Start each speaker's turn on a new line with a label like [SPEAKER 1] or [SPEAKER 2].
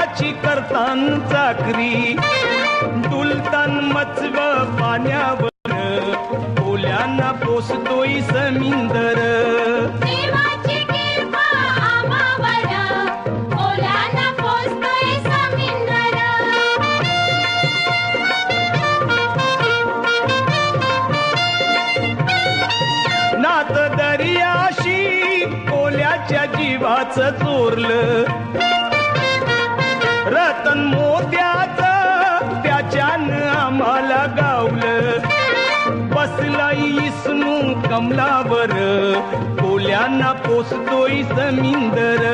[SPEAKER 1] देवाची करतान चाकरी, डुलतान मचव पाण्यावर, ओल्यांना पोसतोय समिंदर.
[SPEAKER 2] देवाची कृपा आम्हावर, ओल्यांना पोसतोय समिंदर.
[SPEAKER 1] नात दर्याशी ओल्याच्या जीवाचं चोरलं, रतन मोत्याचं त्याच्यानं आम्हाला गावलं. बसला इसनू कमलावर, ओल्यांना पोसतोय समिंदर.